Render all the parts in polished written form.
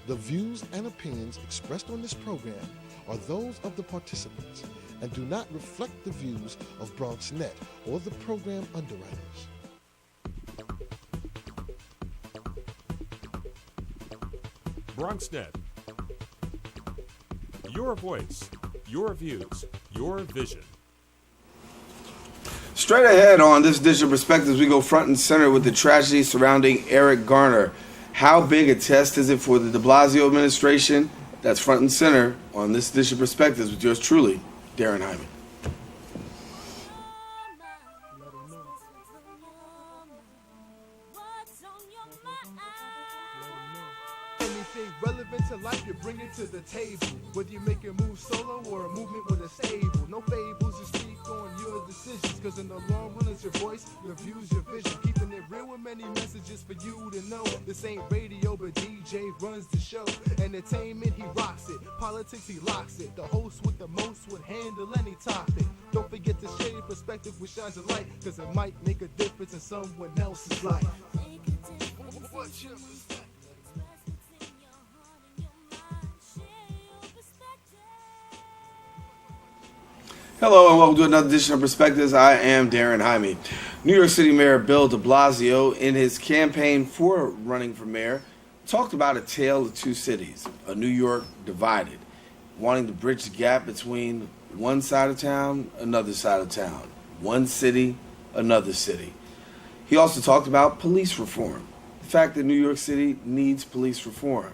The views and opinions expressed on this program are those of the participants and do not reflect the views of BronxNet or the program underwriters. BronxNet. Your voice, your views, your vision. Straight ahead on this edition of Perspectives, we go front and center with the tragedy surrounding Eric Garner. How big a test is it for the de Blasio administration? That's front and center on this edition of Perspectives with yours truly, Darren Hyman. Anything relevant to life, you bring it to the table. Whether you make a move solo or a movement with a stable. No fables, you speak on your decisions. Cause in the long run, it's your voice, your views, your vision. Keeping it real with many messages for you to know. This ain't radio, but DJ runs the show. Entertainment, he rocks it. Politics, he locks it. The host with the most would handle any topic. Don't forget to share your perspective which shines a light. Cause it might make a difference in someone else's life. What's your perspective? Hello and welcome to another edition of Perspectives. I am Darren Hyman. New York City Mayor Bill de Blasio, in his campaign for running for mayor, talked about a tale of two cities, a New York divided, wanting to bridge the gap between one side of town, another side of town, one city, another city. He also talked about police reform, the fact that New York City needs police reform.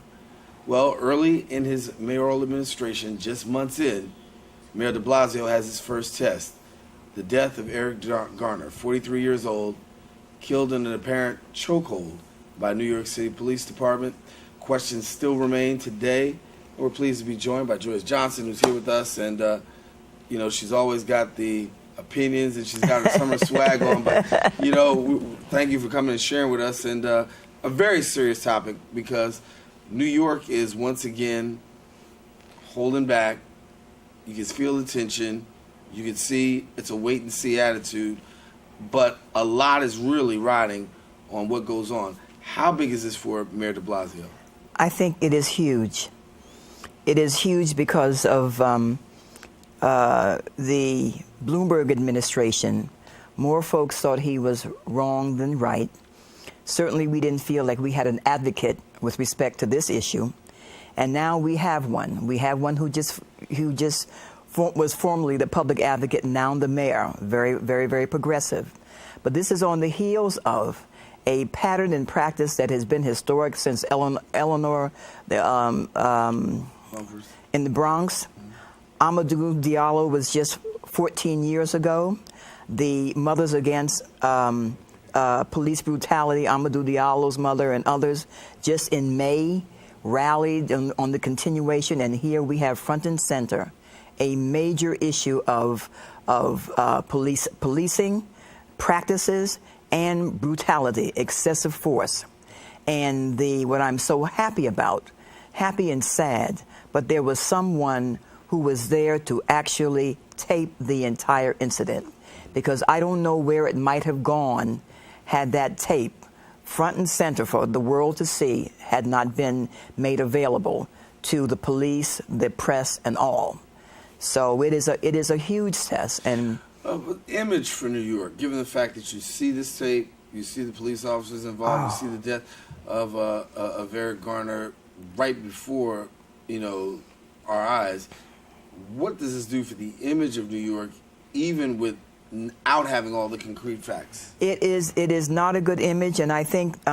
Well, early in his mayoral administration, just months in, Mayor de Blasio has his first test. The death of Eric Garner, 43 years old, killed in an apparent chokehold by New York City Police Department. Questions still remain today. We're pleased to be joined by Joyce Johnson, who's here with us. And, she's always got the opinions and she's got her summer swag on. But, thank you for coming and sharing with us. And a very serious topic because New York is once again holding back. You can feel the tension. You can see it's a wait-and-see attitude. But a lot is really riding on what goes on. How big is this for Mayor de Blasio? I think it is huge. It is huge because of the Bloomberg administration. More folks thought he was wrong than right. Certainly we didn't feel like we had an advocate with respect to this issue. And now we have one. We have one who just was formerly the public advocate, now the mayor. Very, very, very progressive. But this is on the heels of a pattern and practice that has been historic since Eleanor in the Bronx. Amadou Diallo was just 14 years ago. The Mothers Against Police Brutality, Amadou Diallo's mother and others, just in May, rallied on the continuation, and here we have front and center a major issue of policing practices and brutality, excessive force. And what I'm so happy about, happy and sad, but there was someone who was there to actually tape the entire incident, because I don't know where it might have gone had that tape, front and center for the world to see, had not been made available to the police, the press, and all. So it is a huge test. And image for New York, given the fact that you see this tape, you see the police officers involved, you see the death of Eric Garner right before our eyes. What does this do for the image of New York, even without having all the concrete facts? It is not a good image, and I think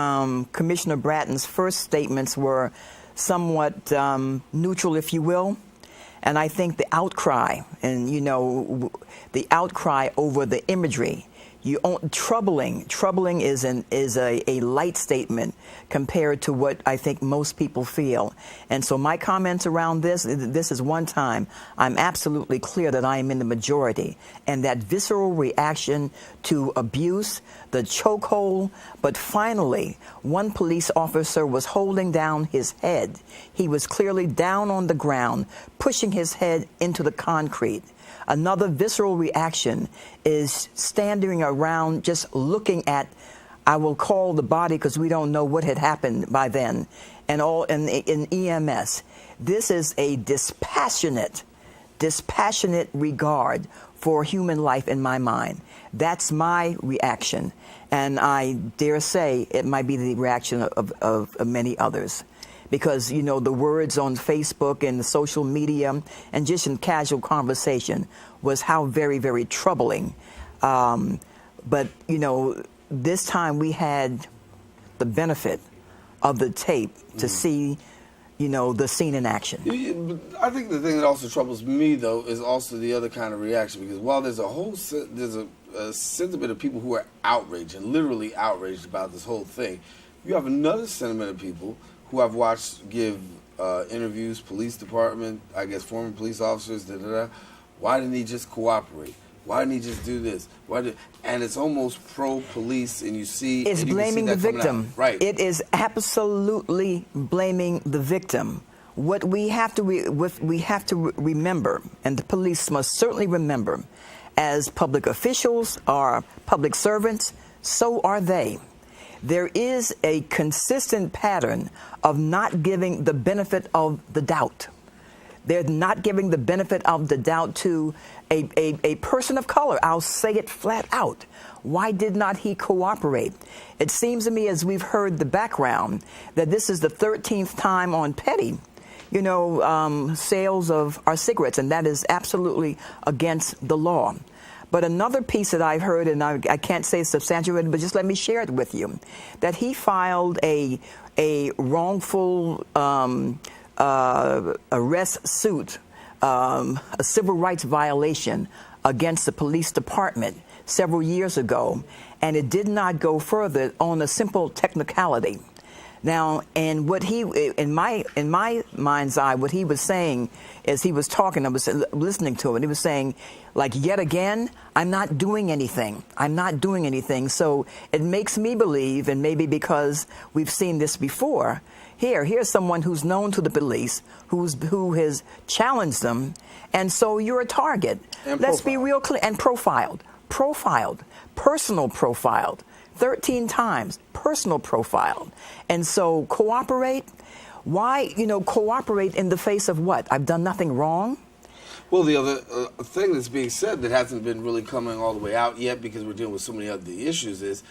Commissioner Bratton's first statements were somewhat neutral, if you will. And I think the outcry, and the outcry over the imagery, troubling is a light statement compared to what I think most people feel. And so my comments around this is one time I'm absolutely clear that I am in the majority, and that visceral reaction to abuse, the chokehold. But finally, one police officer was holding down his head. He was clearly down on the ground, pushing his head into the concrete. Another visceral reaction is standing around just looking at I will call the body because we don't know what had happened by then, and all in EMS. This is a dispassionate regard for human life in my mind. That's my reaction, and I dare say it might be the reaction of many others. Because, you know, the words on Facebook and the social media and just in casual conversation was how very, very troubling. But, you know, this time we had the benefit of the tape to see, you know, the scene in action. I think the thing that also troubles me, though, is also the other kind of reaction. Because while there's a sentiment of people who are outraged and literally outraged about this whole thing, you have another sentiment of people who I've watched give interviews, police department, I guess former police officers, Why didn't he just cooperate? Why didn't he just do this? And it's almost pro-police, and you see... It's blaming the victim. Right. It is absolutely blaming the victim. What we have to remember, and the police must certainly remember, as public officials or public servants, so are they. There is a consistent pattern of not giving the benefit of the doubt. They're not giving the benefit of the doubt to a person of color. I'll say it flat out. Why did not he cooperate? It seems to me, as we've heard the background, that this is the 13th time on Petty, you know, sales of our cigarettes, and that is absolutely against the law. But another piece that I've heard, and I can't say it's substantiated, but just let me share it with you, that he filed a wrongful arrest suit, a civil rights violation against the police department several years ago, and it did not go further on a simple technicality. Now, and what he, in my mind's eye, what he was saying as he was talking, I was listening to it, he was saying, like, yet again, I'm not doing anything. I'm not doing anything. So it makes me believe, and maybe because we've seen this before, here's someone who's known to the police, who has challenged them, and so you're a target. And Let's be real clear. And profiled, personal profiled. 13 times, personal profile. And so cooperate. Why, you know, cooperate in the face of what? I've done nothing wrong? Well, the other thing that's being said that hasn't been really coming all the way out yet because we're dealing with so many other issues is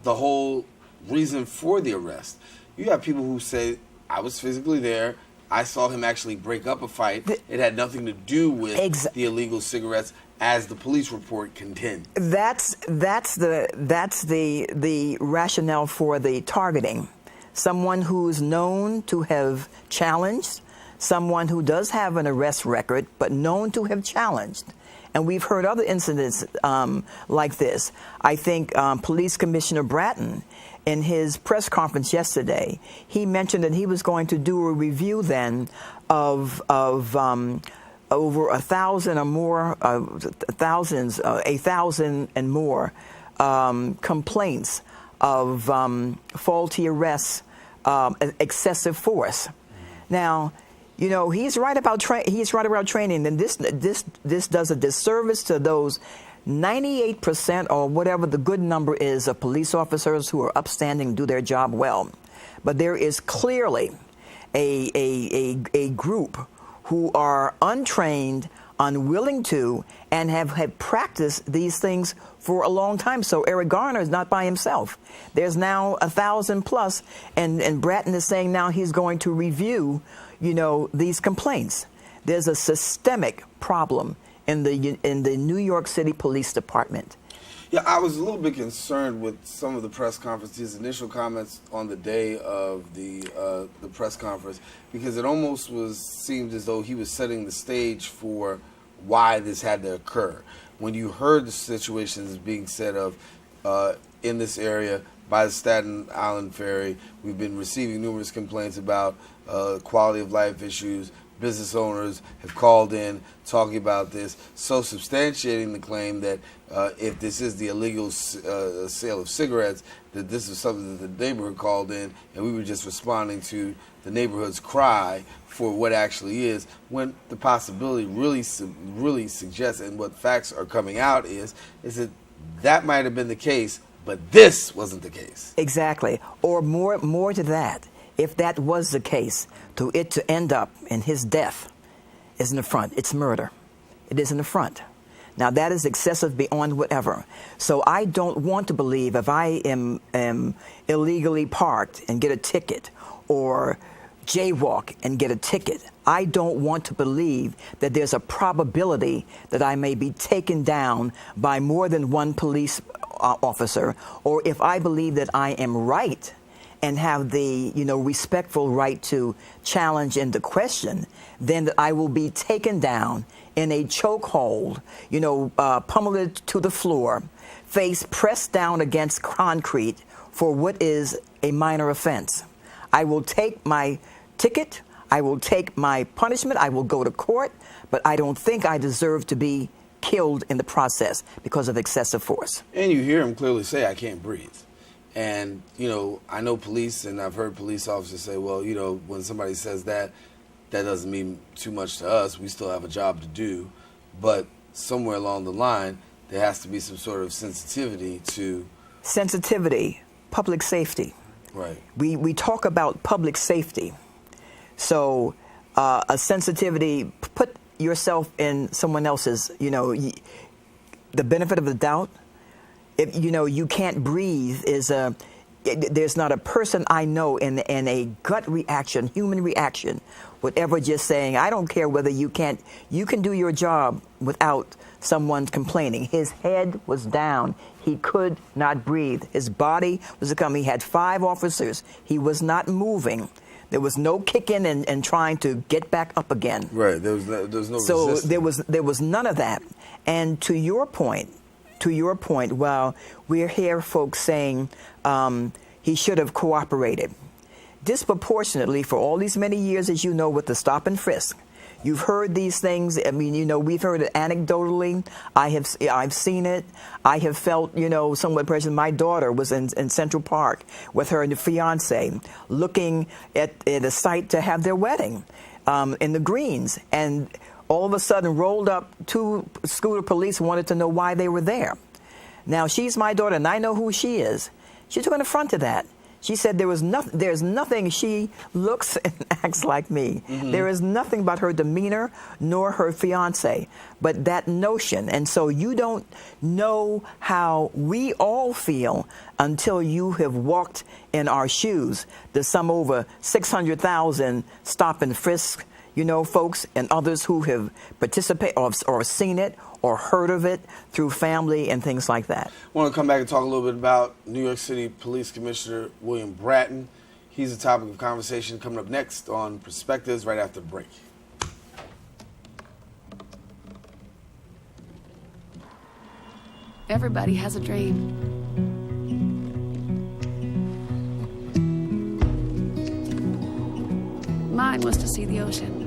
the whole reason for the arrest. You have people who say, I was physically there. I saw him actually break up a fight. It had nothing to do with the illegal cigarettes, as the police report contends. That's the rationale for the targeting. Someone who's known to have challenged, someone who does have an arrest record, but known to have challenged. And we've heard other incidents like this. I think Police Commissioner Bratton, in his press conference yesterday, he mentioned that he was going to do a review then of over 1,000 or more, 1,000 and more complaints of faulty arrests, excessive force. Now, you know, he's right about training, and this does a disservice to those 98% or whatever the good number is of police officers who are upstanding, do their job well. But there is clearly a group who are untrained, unwilling to, and have practiced these things for a long time. So Eric Garner is not by himself. There's now 1,000 plus, and Bratton is saying now he's going to review, you know, these complaints. There's a systemic problem in the New York City Police Department. Yeah, I was a little bit concerned with some of the press conferences, initial comments on the day of the press conference, because it almost seemed as though he was setting the stage for why this had to occur. When you heard the situations being said of in this area by the Staten Island Ferry, we've been receiving numerous complaints about quality of life issues. Business owners have called in talking about this, so substantiating the claim that if this is the illegal sale of cigarettes, that this is something that the neighborhood called in, and we were just responding to the neighborhood's cry for what actually is, when the possibility really suggests, and what facts are coming out is that might have been the case, but this wasn't the case. Exactly. Or more to that, if that was the case, to end up in his death is an affront. It's murder. It is an affront. Now, that is excessive beyond whatever. So I don't want to believe if I am illegally parked and get a ticket, or jaywalk and get a ticket, I don't want to believe that there's a probability that I may be taken down by more than one police officer, or if I believe that I am right and have the respectful right to challenge and to question, then that I will be taken down in a chokehold, pummeled to the floor, face pressed down against concrete for what is a minor offense. I will take my ticket, I will take my punishment, I will go to court, but I don't think I deserve to be killed in the process because of excessive force. And you hear him clearly say, I can't breathe. And, I know police, and I've heard police officers say, well, when somebody says that, that doesn't mean too much to us. We still have a job to do. But somewhere along the line, there has to be some sort of sensitivity to... Sensitivity, public safety. Right. We talk about public safety. So a sensitivity, put yourself in someone else's, the benefit of the doubt. If, you can't breathe there's not a person I know in a gut reaction, human reaction, whatever, just saying, I don't care whether you can do your job without someone complaining. His head was down. He could not breathe. His body was coming. He had 5 officers. He was not moving. There was no kicking and trying to get back up again. Right. There was no resistance. So there was none of that. And to your point, well, we're here, folks, saying he should have cooperated. Disproportionately, for all these many years, as you know, with the stop and frisk, you've heard these things. I mean, we've heard it anecdotally. I've seen it. I have felt, somewhat present. My daughter was in Central Park with her fiance, looking at a site to have their wedding in the Greens, and all of a sudden rolled up 2 scooter police, wanted to know why they were there. Now, she's my daughter, and I know who she is. She took an affront to that. She said there's nothing. She looks and acts like me. Mm-hmm. There is nothing about her demeanor nor her fiance, but that notion. And so you don't know how we all feel until you have walked in our shoes. There's some over 600,000 stop and frisk, folks, and others who have participated or seen it or heard of it through family and things like that. I want to come back and talk a little bit about New York City Police Commissioner William Bratton. He's the topic of conversation coming up next on Perspectives right after the break. Everybody has a dream. Mine was to see the ocean.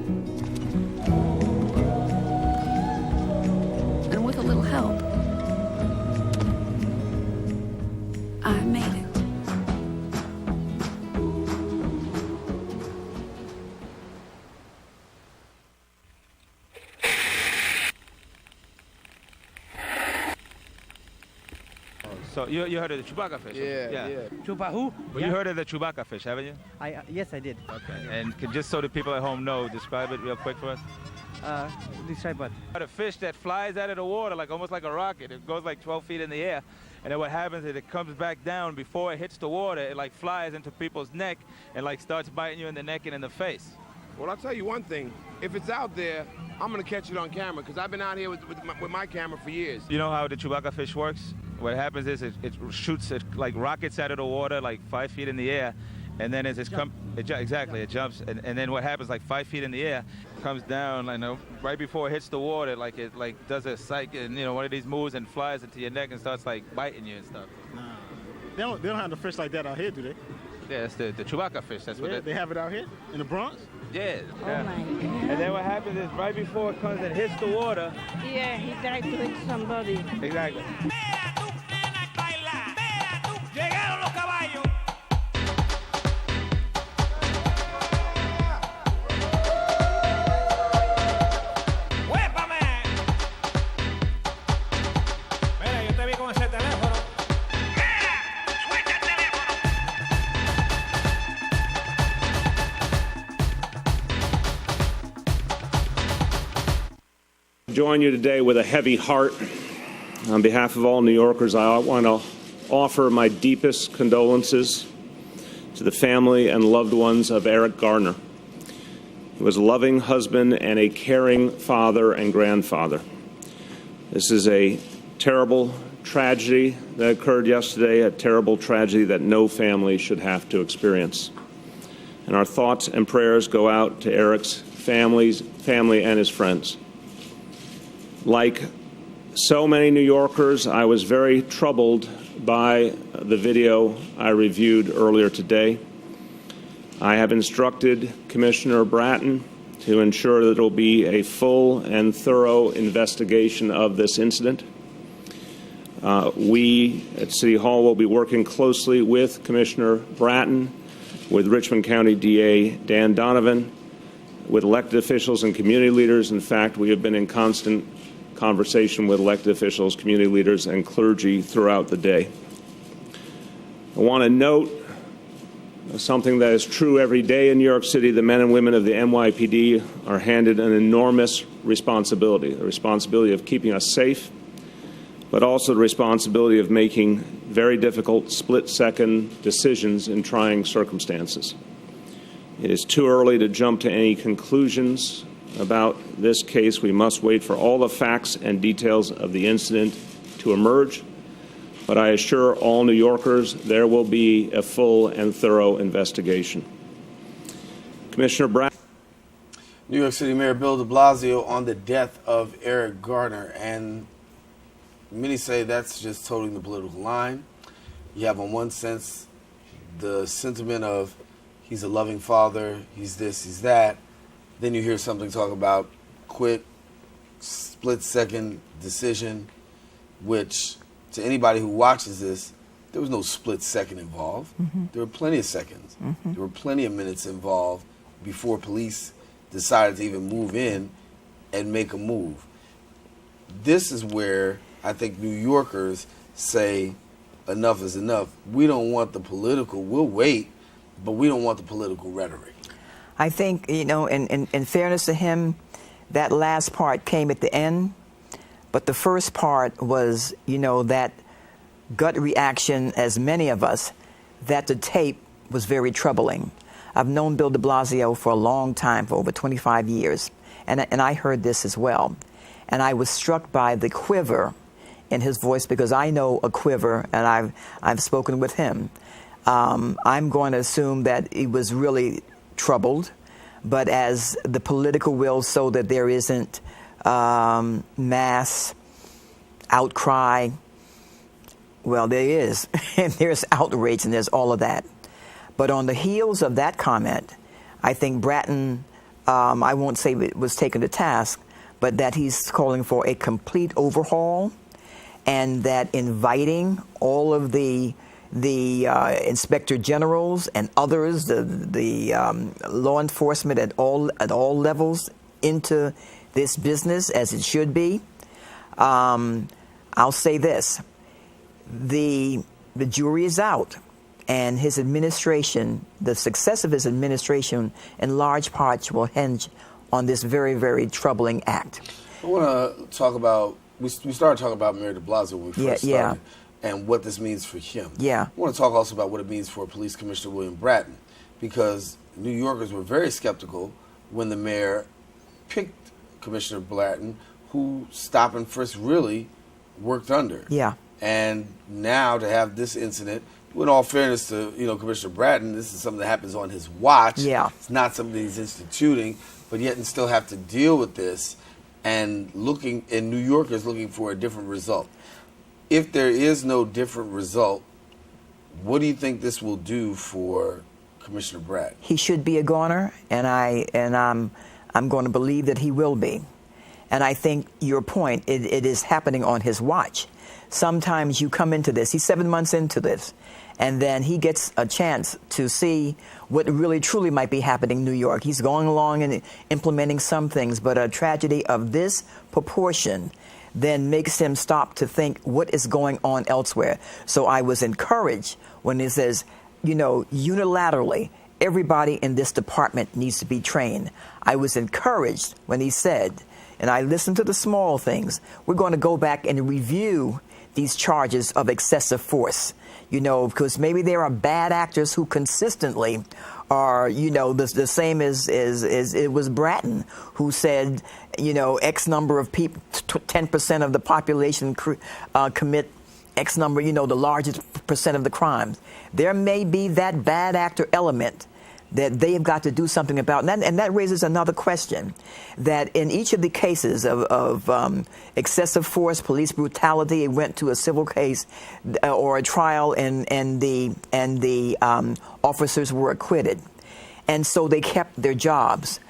And with a little help, I made it. So you heard of the Chewbacca fish? Yeah. Chupa who? Well, you heard of the Chewbacca fish, haven't you? Yes, I did. Okay. And just so the people at home know, describe it real quick for us. Describe what? A fish that flies out of the water, almost like a rocket. It goes 12 feet in the air. And then what happens is it comes back down. Before it hits the water, it flies into people's neck and starts biting you in the neck and in the face. Well, I'll tell you one thing. If it's out there, I'm going to catch it on camera because I've been out here with my camera for years. You know how the Chewbacca fish works? What happens is it shoots it rockets out of the water 5 feet in the air. And then as it jumps. And then what happens 5 feet in the air, comes down, right before it hits the water, it does a one of these moves and flies into your neck and starts biting you and stuff. Nah. They don't have the fish like that out here, do they? Yeah, it's the Chewbacca fish. That's what they have it out here in the Bronx? Yeah. Oh my God. And then what happens is right before it comes and hits the water. Yeah, he tried to hit somebody. Exactly. Llegaron los caballos. Mira, yo te vi con ese teléfono. Join you today with a heavy heart. On behalf of all New Yorkers, I want to offer my deepest condolences to the family and loved ones of Eric Garner. He was a loving husband and a caring father and grandfather. This is a terrible tragedy that occurred yesterday, a terrible tragedy that no family should have to experience. And our thoughts and prayers go out to Eric's family and his friends. Like so many New Yorkers, I was very troubled by the video I reviewed earlier today. I have instructed Commissioner Bratton to ensure that there will be a full and thorough investigation of this incident. We at City Hall will be working closely with Commissioner Bratton, with Richmond County DA Dan Donovan, with elected officials and community leaders. In fact, we have been in constant conversation with elected officials, community leaders, and clergy throughout the day. I want to note something that is true every day in New York City. The men and women of the NYPD are handed an enormous responsibility, the responsibility of keeping us safe, but also the responsibility of making very difficult split-second decisions in trying circumstances. It is too early to jump to any conclusions about this case. We must wait for all the facts and details of the incident to emerge. But I assure all New Yorkers there will be a full and thorough investigation. Commissioner Brown. New York City Mayor Bill de Blasio on the death of Eric Garner. And many say that's just toting the political line. You have, in one sense, the sentiment of he's a loving father, he's this, he's that. Then you hear something talk about quick, split-second decision, which to anybody who watches this, there was no split second involved. Mm-hmm. There were plenty of seconds. Mm-hmm. There were plenty of minutes involved before police decided to even move in and make a move. This is where I think New Yorkers say enough is enough. We don't want the political, we'll wait, but we don't want the political rhetoric. I think, in fairness to him, that last part came at the end. But the first part was, that gut reaction, as many of us, that the tape was very troubling. I've known Bill de Blasio for a long time, for over 25 years, and I heard this as well. And I was struck by the quiver in his voice, because I know a quiver, and I've spoken with him. I'm going to assume that he was really troubled, but as the political will, so that there isn't mass outcry. Well, there is. And there's outrage and there's all of that. But on the heels of that comment, I think Bratton, I won't say it was taken to task, but that he's calling for a complete overhaul, and that inviting all of the inspector generals and others, the law enforcement at all levels into this business as it should be. I'll say this: the jury is out, and his administration, the success of his administration, in large part will hinge on this very, very troubling act. I want to talk about. We started talking about Mayor de Blasio when we first started, and what this means for him. Yeah. I want to talk also about what it means for Police Commissioner William Bratton, because New Yorkers were very skeptical when the mayor picked Commissioner Bratton, who stop and frisk really worked under. Yeah. And now to have this incident, with all fairness to Commissioner Bratton, this is something that happens on his watch. Yeah. It's not something he's instituting, but yet and still have to deal with this, and New Yorkers looking for a different result. If there is no different result, what do you think this will do for Commissioner Bratton? He should be a goner, and I'm going to believe that he will be. And I think your point, it is happening on his watch. Sometimes you come into this, he's 7 months into this, and then he gets a chance to see what really truly might be happening in New York. He's going along and implementing some things, but a tragedy of this proportion then makes him stop to think what is going on elsewhere. So I was encouraged when it says, unilaterally, everybody in this department needs to be trained. I was encouraged when he said, and I listened to the small things, we're going to go back and review these charges of excessive force, because maybe there are bad actors who consistently are, the same as it was Bratton who said, X number of people, 10% of the population commit X number, the largest percent of the crimes. There may be that bad actor element that they have got to do something about. And that raises another question, that in each of the cases of excessive force, police brutality, it went to a civil case or a trial, and the officers were acquitted. And so they kept their jobs.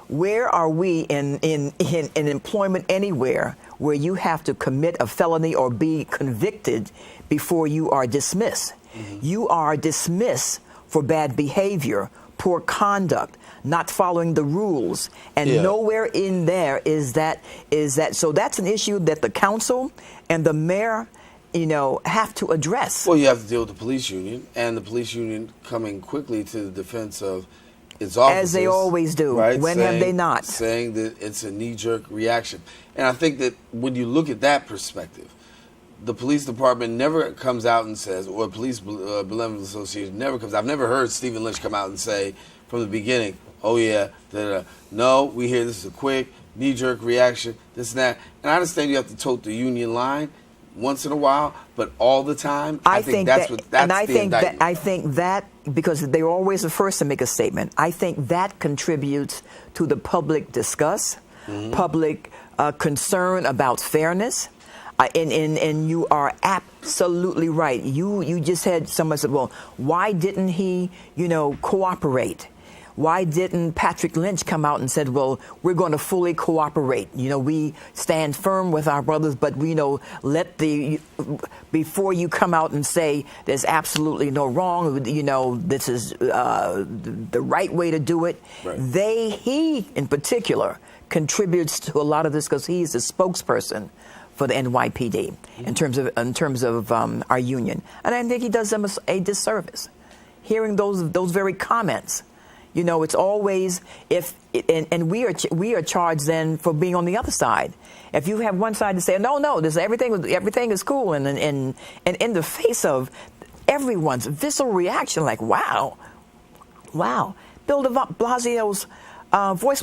Where are we in employment anywhere where you have to commit a felony or be convicted before you are dismissed? Mm-hmm. You are dismissed for bad behavior, poor conduct, not following the rules, and nowhere in there is that. So that's an issue that the council and the mayor, have to address. Well, you have to deal with the police union, and the police union coming quickly to the defense of its officers. As they always do. Right? When have they not? Saying that it's a knee-jerk reaction. And I think that when you look at that perspective, the police department never comes out and says, or Police Benevolent Association never comes out. I've never heard Stephen Lynch come out and say from the beginning, oh yeah, no, we hear this is a quick knee-jerk reaction, this and that. And I understand you have to tote the union line once in a while, but all the time, I think that's the indictment. I think that, because they're always the first to make a statement, I think that contributes to the public disgust, public concern about fairness. And you are absolutely right. You just had someone said, well, why didn't he, cooperate? Why didn't Patrick Lynch come out and said, well, we're going to fully cooperate? We stand firm with our brothers, but before you come out and say there's absolutely no wrong, this is the right way to do it. Right. He in particular contributes to a lot of this because he's the spokesperson for the NYPD in terms of our union, and I think he does them a disservice. Hearing those very comments, it's always and we are charged then for being on the other side. If you have one side to say no, this everything is cool, and in the face of everyone's visceral reaction, like wow, Bill de Blasio's voice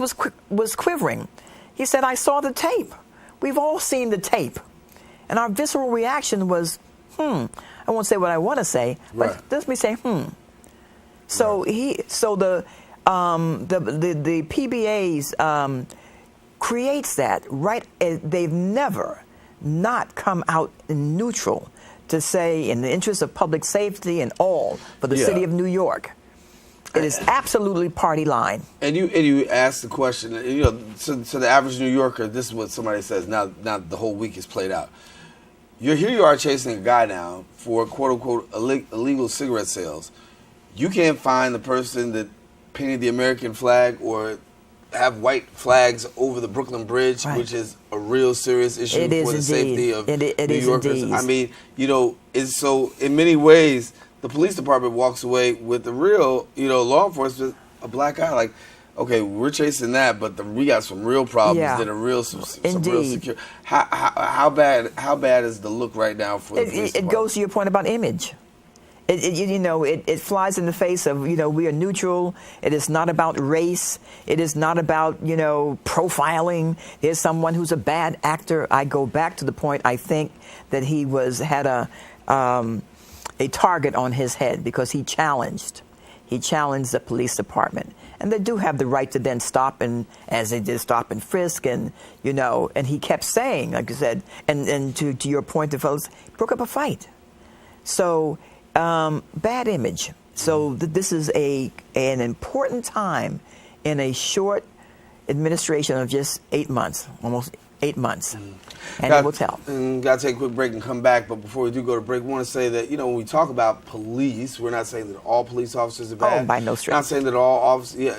was quivering. He said, "I saw the tape." We've all seen the tape, and our visceral reaction was, I won't say what I want to say, but let me say, So the PBAs creates that, right? They've never not come out neutral to say, in the interest of public safety and all, for the city of New York. It is absolutely party line. And you ask the question, so the average New Yorker, this is what somebody says, now the whole week is played out. Here you are chasing a guy now for quote-unquote illegal cigarette sales. You can't find the person that painted the American flag or have white flags over the Brooklyn Bridge, which is a real serious issue for the safety of New Yorkers. Indeed. I mean, so in many ways, the police department walks away with the real, law enforcement, a black eye. Like, okay, we're chasing that, but we got some real problems that are real, some real secure. How bad is the look right now for the police department? It goes to your point about image. It flies in the face of, we are neutral. It is not about race. It is not about, profiling. There's someone who's a bad actor. I go back to the point, I think, that he had a target on his head because he challenged the police department, and they do have the right to then stop, and as they did, stop and frisk, and and he kept saying, like I said, and to your point, the fellows broke up a fight. So bad image. So this is an important time in a short administration of just 8 months, almost 8 months. And it will tell. Got to take a quick break and come back. But before we do go to break, we want to say that, when we talk about police, we're not saying that all police officers are bad. Oh, by no stretch. Not saying that all officers,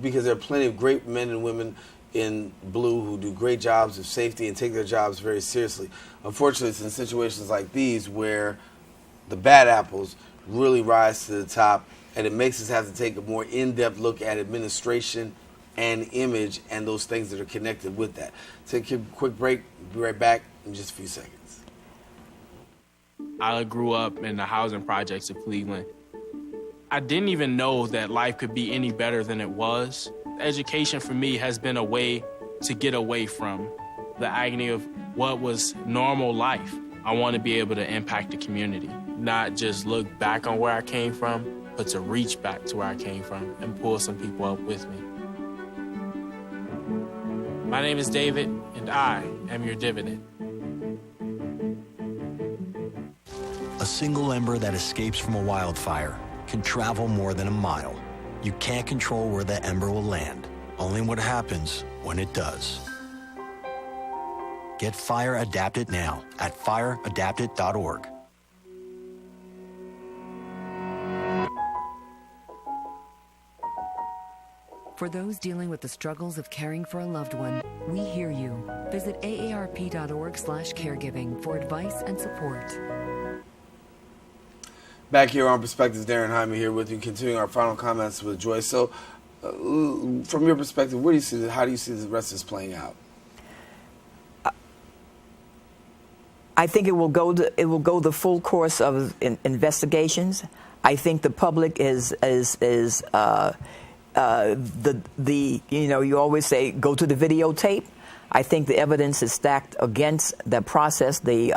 because there are plenty of great men and women in blue who do great jobs of safety and take their jobs very seriously. Unfortunately, it's in situations like these where the bad apples really rise to the top and it makes us have to take a more in-depth look at administration and image and those things that are connected with that. Take a quick break. Be right back in just a few seconds. I grew up in the housing projects of Cleveland. I didn't even know that life could be any better than it was. Education for me has been a way to get away from the agony of what was normal life. I want to be able to impact the community, not just look back on where I came from, but to reach back to where I came from and pull some people up with me. My name is David, and I am your dividend. A single ember that escapes from a wildfire can travel more than a mile. You can't control where that ember will land, only what happens when it does. Get Fire Adapted now at fireadapted.org. For those dealing with the struggles of caring for a loved one, we hear you. Visit aarp.org/caregiving for advice and support. Back here on Perspectives, Darren Hyman here with you, continuing our final comments with Joyce. So, from your perspective, where do you see how do you see the rest of this playing out? I think it will go the full course of investigations. I think the public is you always say go to the videotape. I think the evidence is stacked against the process, the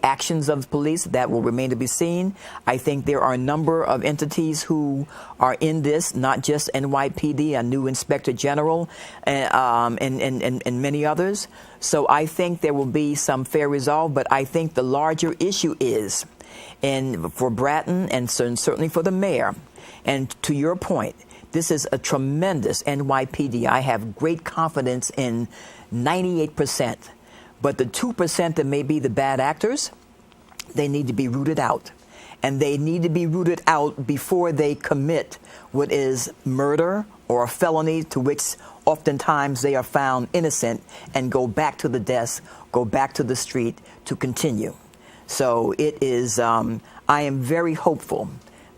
actions of the police that will remain to be seen. I think there are a number of entities who are in this, not just NYPD, a new Inspector General, and many others. So I think there will be some fair resolve, but I think the larger issue is, and for Bratton and certainly for the mayor, and to your point, this is a tremendous NYPD. I have great confidence in 98%. But the 2% that may be the bad actors, they need to be rooted out. And they need to be rooted out before they commit what is murder or a felony to which oftentimes they are found innocent and go back to the desk, go back to the street to continue. So it is, I am very hopeful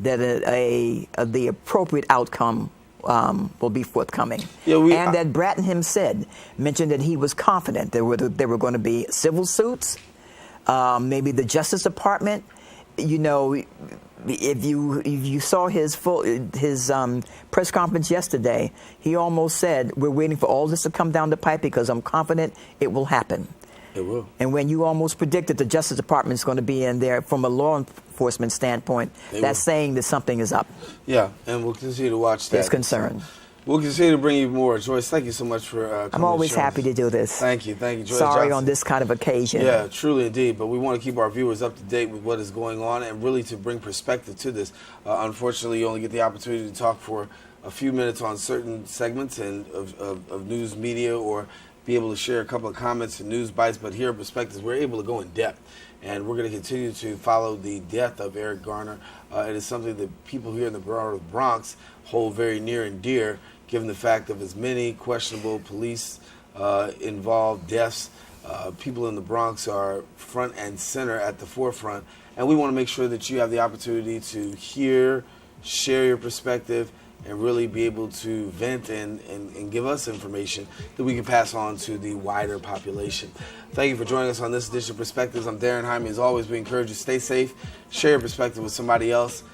that the appropriate outcome will be forthcoming. And that Bratton himself mentioned that he was confident there were going to be civil suits, maybe the Justice Department. You know, if you saw his press conference yesterday, he almost said, "We're waiting for all this to come down the pipe because I'm confident it will happen." It will. And when you almost predicted the Justice Department is going to be in there from a law enforcement standpoint, that's saying that something is up. Yeah, and we'll continue to watch that. There's concern. We'll continue to bring you more. Joyce, thank you so much for coming. I'm always happy to do this. Thank you. Joyce Sorry Johnson. On this kind of occasion. Yeah, truly indeed. But we want to keep our viewers up to date with what is going on and really to bring perspective to this. Unfortunately, you only get the opportunity to talk for a few minutes on certain segments and of news media or be able to share a couple of comments and news bites, but here at Perspectives, we're able to go in depth. And we're going to continue to follow the death of Eric Garner. It is something that people here in the Bronx hold very near and dear, given the fact of as many questionable police involved deaths. People in the Bronx are front and center at the forefront. And we want to make sure that you have the opportunity to hear, share your perspective, and really be able to vent and give us information that we can pass on to the wider population. Thank you for joining us on this edition of Perspectives. I'm Darren Hyman. As always, we encourage you to stay safe, share your perspective with somebody else,